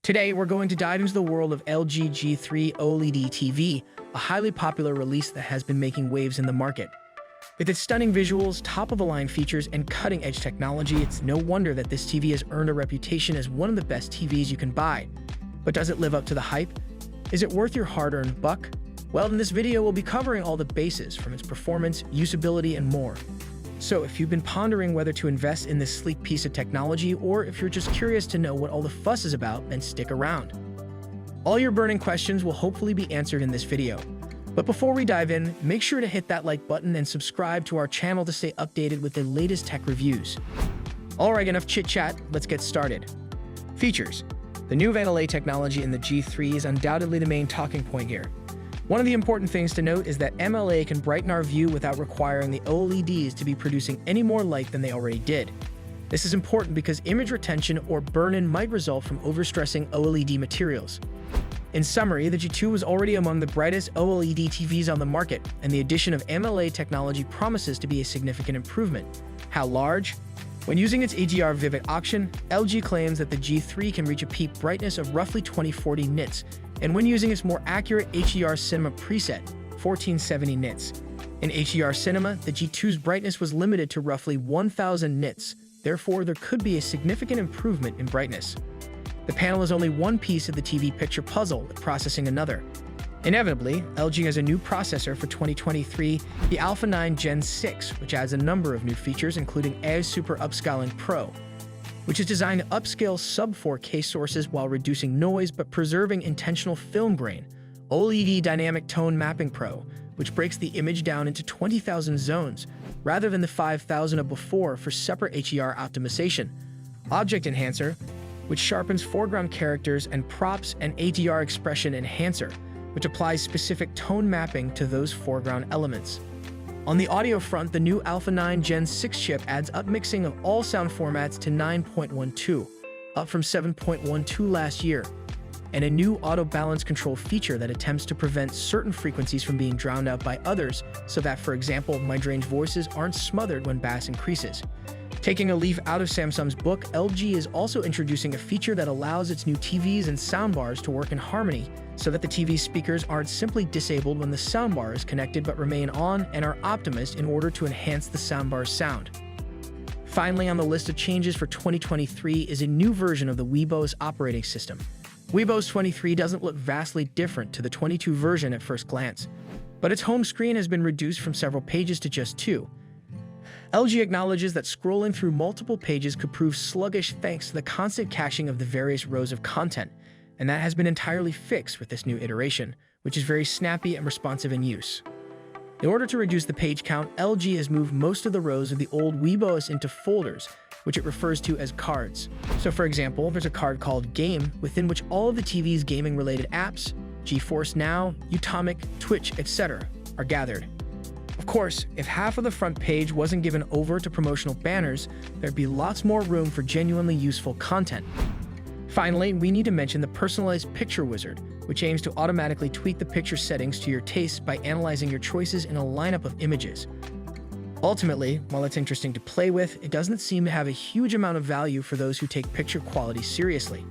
Today, we're going to dive into the world of LG G3 OLED TV, a highly popular release that has been making waves in the market. With its stunning visuals, top-of-the-line features, and cutting-edge technology, it's no wonder that this TV has earned a reputation as one of the best TVs you can buy. But does it live up to the hype? Is it worth your hard-earned buck? Well, in this video, we'll be covering all the bases, from its performance, usability, and more. So if you've been pondering whether to invest in this sleek piece of technology, or if you're just curious to know what all the fuss is about, then stick around. All your burning questions will hopefully be answered in this video. But before we dive in, make sure to hit that like button and subscribe to our channel to stay updated with the latest tech reviews. Alright, enough chit-chat, let's get started. Features. The new MLA technology in the G3 is undoubtedly the main talking point here. One of the important things to note is that MLA can brighten our view without requiring the OLEDs to be producing any more light than they already did. This is important because image retention or burn-in might result from overstressing OLED materials. In summary, the G2 was already among the brightest OLED TVs on the market, and the addition of MLA technology promises to be a significant improvement. How large? When using its AGR Vivid option, LG claims that the G3 can reach a peak brightness of roughly 2040 nits, and when using its more accurate HDR Cinema preset, 1470 nits. In HDR Cinema, the G2's brightness was limited to roughly 1000 nits, therefore there could be a significant improvement in brightness. The panel is only one piece of the TV picture puzzle, with processing another. Inevitably, LG has a new processor for 2023, the Alpha 9 Gen 6, which adds a number of new features including AI Super Upscaling Pro, which is designed to upscale sub-4K sources while reducing noise but preserving intentional film grain, OLED Dynamic Tone Mapping Pro, which breaks the image down into 20,000 zones, rather than the 5,000 of before for separate HDR optimization, Object Enhancer, which sharpens foreground characters and props, and ADR Expression Enhancer, which applies specific tone mapping to those foreground elements. On the audio front, the new Alpha 9 Gen 6 chip adds upmixing of all sound formats to 9.12, up from 7.12 last year, and a new auto balance control feature that attempts to prevent certain frequencies from being drowned out by others, so that, for example, mid-range voices aren't smothered when bass increases. Taking a leaf out of Samsung's book, LG is also introducing a feature that allows its new TVs and soundbars to work in harmony, so that the TV speakers aren't simply disabled when the soundbar is connected but remain on and are optimized in order to enhance the soundbar's sound. Finally, on the list of changes for 2023 is a new version of the WeBose operating system. WeBose 23 doesn't look vastly different to the 22 version at first glance, but its home screen has been reduced from several pages to just 2. LG acknowledges that scrolling through multiple pages could prove sluggish thanks to the constant caching of the various rows of content, and that has been entirely fixed with this new iteration, which is very snappy and responsive in use. In order to reduce the page count, LG has moved most of the rows of the old WeBose into folders, which it refers to as cards. So for example, there's a card called Game, within which all of the TV's gaming-related apps, GeForce Now, Utomic, Twitch, etc., are gathered. Of course, if half of the front page wasn't given over to promotional banners, there'd be lots more room for genuinely useful content. Finally, we need to mention the personalized picture wizard, which aims to automatically tweak the picture settings to your taste by analyzing your choices in a lineup of images. Ultimately, while it's interesting to play with, it doesn't seem to have a huge amount of value for those who take picture quality seriously.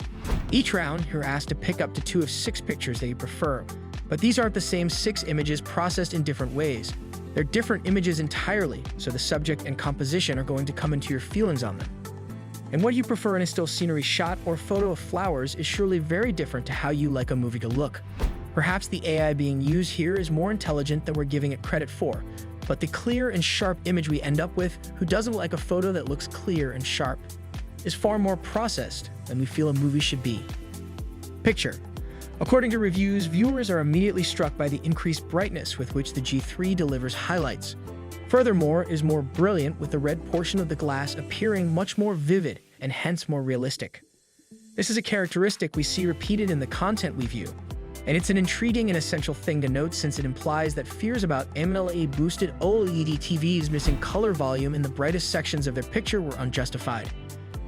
Each round, you're asked to pick up to 2 of 6 pictures that you prefer, but these aren't the same 6 images processed in different ways. They're different images entirely, so the subject and composition are going to come into your feelings on them. And what you prefer in a still scenery shot or photo of flowers is surely very different to how you like a movie to look. Perhaps the AI being used here is more intelligent than we're giving it credit for, but the clear and sharp image we end up with, who doesn't like a photo that looks clear and sharp, is far more processed than we feel a movie should be. Picture. According to reviews, viewers are immediately struck by the increased brightness with which the G3 delivers highlights. Furthermore, it is more brilliant, with the red portion of the glass appearing much more vivid and hence more realistic. This is a characteristic we see repeated in the content we view, and it's an intriguing and essential thing to note since it implies that fears about MLA-boosted OLED TVs missing color volume in the brightest sections of their picture were unjustified.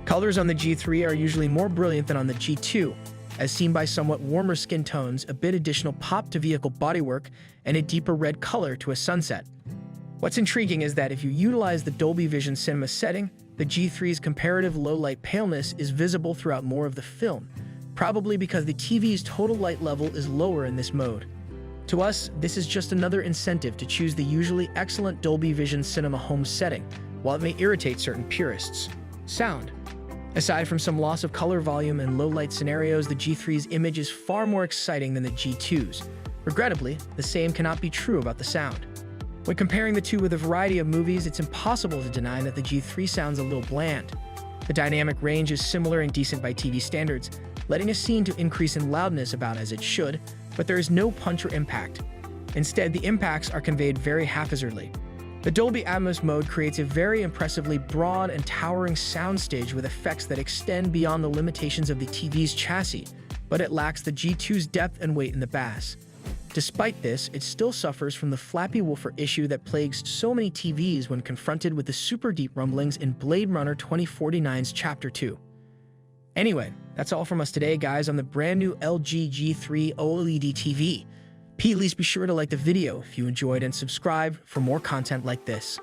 Colors on the G3 are usually more brilliant than on the G2, as seen by somewhat warmer skin tones, a bit additional pop to vehicle bodywork, and a deeper red color to a sunset. What's intriguing is that if you utilize the Dolby Vision Cinema setting, the G3's comparative low light paleness is visible throughout more of the film, probably because the TV's total light level is lower in this mode. To us, this is just another incentive to choose the usually excellent Dolby Vision Cinema home setting, while it may irritate certain purists. Sound. Aside from some loss of color volume and low-light scenarios, the G3's image is far more exciting than the G2's. Regrettably, the same cannot be true about the sound. When comparing the two with a variety of movies, it's impossible to deny that the G3 sounds a little bland. The dynamic range is similar and decent by TV standards, letting a scene to increase in loudness about as it should, but there is no punch or impact. Instead, the impacts are conveyed very haphazardly. The Dolby Atmos mode creates a very impressively broad and towering soundstage with effects that extend beyond the limitations of the TV's chassis, but it lacks the G2's depth and weight in the bass. Despite this, it still suffers from the flappy woofer issue that plagues so many TVs when confronted with the super deep rumblings in Blade Runner 2049's Chapter 2. Anyway, that's all from us today, guys, on the brand new LG G3 OLED TV. Please be sure to like the video if you enjoyed and subscribe for more content like this.